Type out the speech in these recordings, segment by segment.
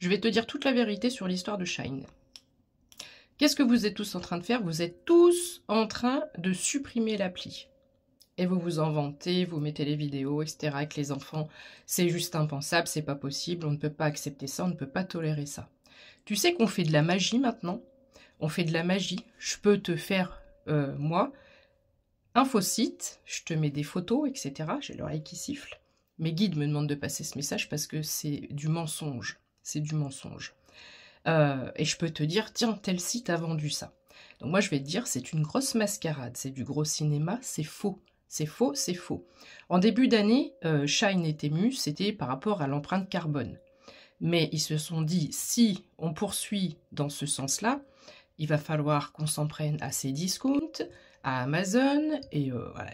Je vais te dire toute la vérité sur l'histoire de Shine. Qu'est-ce que vous êtes tous en train de faire? Vous êtes tous en train de supprimer l'appli. Et vous vous en vantez, vous mettez les vidéos, etc. avec les enfants. C'est juste impensable, c'est pas possible, on ne peut pas accepter ça, on ne peut pas tolérer ça. Tu sais qu'on fait de la magie maintenant? On fait de la magie. Je peux te faire, moi, un faux site, je te mets des photos, etc. J'ai l'oreille qui siffle. Mes guides me demandent de passer ce message parce que c'est du mensonge. C'est du mensonge. Et je peux te dire, tiens, tel site a vendu ça. Donc moi, je vais te dire, c'est une grosse mascarade, c'est du gros cinéma, c'est faux. C'est faux, c'est faux. En début d'année, Shine et Temu, c'était par rapport à l'empreinte carbone. Mais ils se sont dit, si on poursuit dans ce sens-là, il va falloir qu'on s'en prenne à ces discounts, à Amazon, et voilà,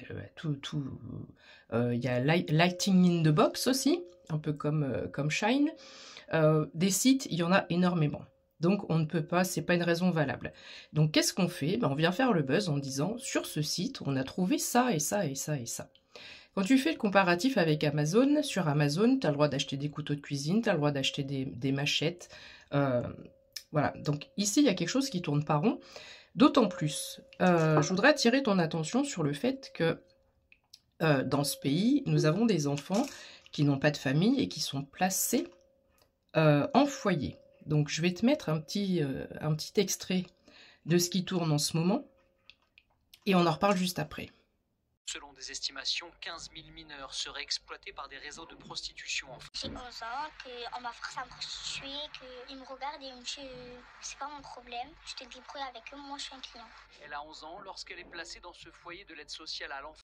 y a Lighting in the Box aussi, un peu comme Shine. Des sites, il y en a énormément. Donc on ne peut pas, c'est pas une raison valable. Donc qu'est-ce qu'on fait? On vient faire le buzz en disant, sur ce site, on a trouvé ça et ça et ça et ça. Quand tu fais le comparatif avec Amazon, sur Amazon, tu as le droit d'acheter des couteaux de cuisine, tu as le droit d'acheter des machettes. Voilà, donc ici, il y a quelque chose qui tourne pas rond. D'autant plus, je voudrais attirer ton attention sur le fait que dans ce pays, nous avons des enfants qui n'ont pas de famille et qui sont placés en foyer. Donc je vais te mettre un petit extrait de ce qui tourne en ce moment et on en reparle juste après. Selon des estimations, 15 000 mineurs seraient exploités par des réseaux de prostitution en France. J'ai 11 ans, qu'on m'a forcé à me prostituer, qu'ils me regardent et me disent c'est pas mon problème, je te débrouille avec eux, moi je suis un client. Elle a 11 ans lorsqu'elle est placée dans ce foyer de l'aide sociale à l'enfant.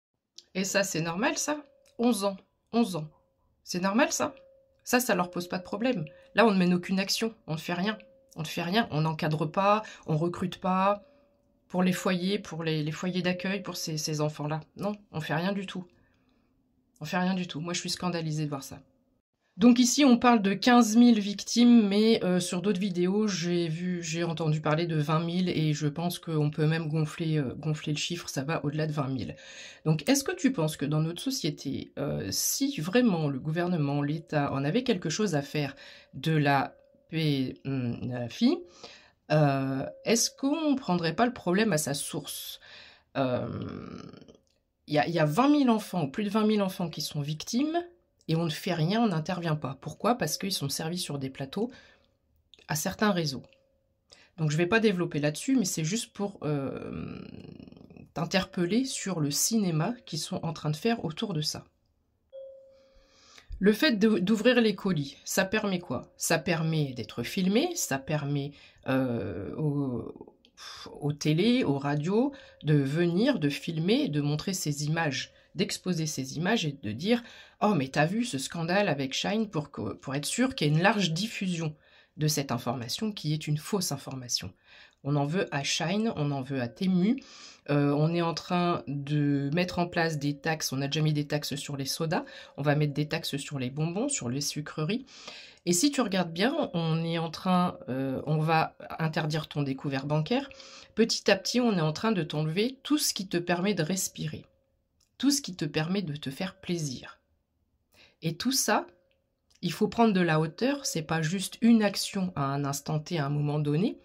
Et ça, c'est normal ça? 11 ans, 11 ans. C'est normal ça? Ça leur pose pas de problème. Là, on ne mène aucune action, on ne fait rien. On ne fait rien, on n'encadre pas, on recrute pas pour les foyers, pour les foyers d'accueil, pour ces enfants-là. Non, on fait rien du tout. On fait rien du tout. Moi, je suis scandalisée de voir ça. Donc ici, on parle de 15 000 victimes, mais sur d'autres vidéos, j'ai entendu parler de 20 000 et je pense qu'on peut même gonfler le chiffre, ça va au-delà de 20 000. Donc est-ce que tu penses que dans notre société, si vraiment le gouvernement, l'État en avait quelque chose à faire de la pédophilie, est-ce qu'on ne prendrait pas le problème à sa source? Il y a 20 000 enfants, ou plus de 20 000 enfants qui sont victimes, et on ne fait rien, on n'intervient pas. Pourquoi? Parce qu'ils sont servis sur des plateaux à certains réseaux. Donc je ne vais pas développer là-dessus, mais c'est juste pour t'interpeller sur le cinéma qu'ils sont en train de faire autour de ça. Le fait d'ouvrir les colis, ça permet quoi? Ça permet d'être filmé, ça permet aux télés, aux radios, de venir, de filmer, de montrer ces images, d'exposer ces images et de dire « Oh, mais t'as vu ce scandale avec Shine ?» pour être sûr qu'il y ait une large diffusion de cette information qui est une fausse information. On en veut à Shine, on en veut à Temu. On est en train de mettre en place des taxes, on a déjà mis des taxes sur les sodas, on va mettre des taxes sur les bonbons, sur les sucreries. Et si tu regardes bien, on va interdire ton découvert bancaire. Petit à petit, on est en train de t'enlever tout ce qui te permet de respirer, tout ce qui te permet de te faire plaisir. Et tout ça, il faut prendre de la hauteur, c'est pas juste une action à un instant T, à un moment donné,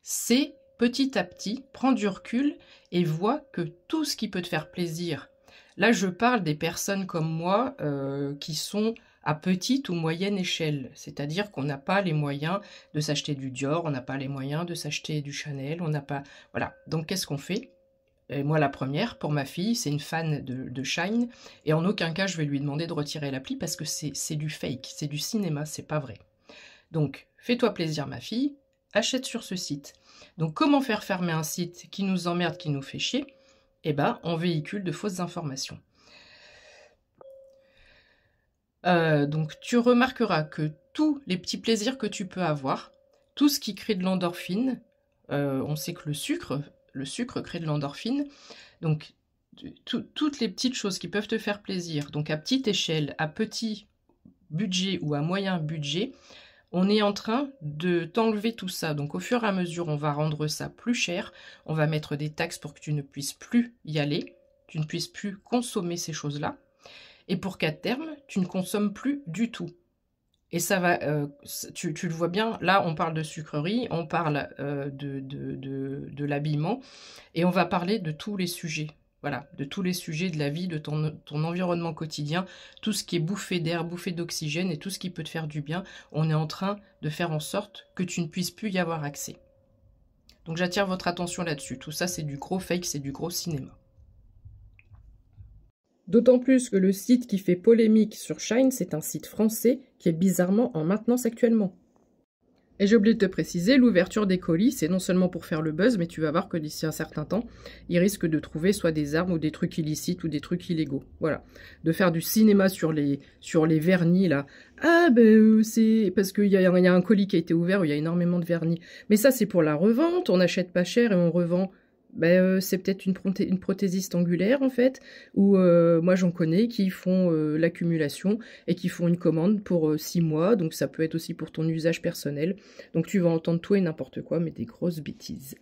c'est petit à petit, prends du recul et vois que tout ce qui peut te faire plaisir. Là, je parle des personnes comme moi qui sont à petite ou moyenne échelle, c'est-à-dire qu'on n'a pas les moyens de s'acheter du Dior, on n'a pas les moyens de s'acheter du Chanel, on n'a pas... Voilà, donc qu'est-ce qu'on fait? Et moi, la première, pour ma fille, c'est une fan de Shine, et en aucun cas, je vais lui demander de retirer l'appli parce que c'est du fake, c'est du cinéma, c'est pas vrai. Donc, fais-toi plaisir, ma fille, achète sur ce site. Donc, comment faire fermer un site qui nous emmerde, qui nous fait chier? Eh ben, on véhicule de fausses informations. Donc, tu remarqueras que tous les petits plaisirs que tu peux avoir, tout ce qui crée de l'endorphine, on sait que le sucre crée de l'endorphine, donc toutes les petites choses qui peuvent te faire plaisir, donc à petite échelle, à petit budget ou à moyen budget, on est en train de t'enlever tout ça. Donc au fur et à mesure, on va rendre ça plus cher, on va mettre des taxes pour que tu ne puisses plus y aller, tu ne puisses plus consommer ces choses-là, et pour qu'à terme, tu ne consommes plus du tout. Et ça va, tu le vois bien, là on parle de sucreries, on parle de l'habillement, et on va parler de tous les sujets. Voilà, de tous les sujets de la vie, de ton environnement quotidien, tout ce qui est bouffé d'air, bouffé d'oxygène et tout ce qui peut te faire du bien, on est en train de faire en sorte que tu ne puisses plus y avoir accès. Donc j'attire votre attention là-dessus. Tout ça, c'est du gros fake, c'est du gros cinéma. D'autant plus que le site qui fait polémique sur Shine, c'est un site français qui est bizarrement en maintenance actuellement. Et j'ai oublié de te préciser, l'ouverture des colis, c'est non seulement pour faire le buzz, mais tu vas voir que d'ici un certain temps, ils risquent de trouver soit des armes ou des trucs illicites ou des trucs illégaux. Voilà. De faire du cinéma sur les vernis, là. Ah, ben, c'est parce qu'il y a un colis qui a été ouvert où il y a énormément de vernis. Mais ça, c'est pour la revente, on achète pas cher et on revend. Ben, c'est peut-être une prothésiste angulaire en fait, ou moi j'en connais qui font l'accumulation et qui font une commande pour 6 mois, donc ça peut être aussi pour ton usage personnel. Donc tu vas entendre tout et n'importe quoi, mais des grosses bêtises.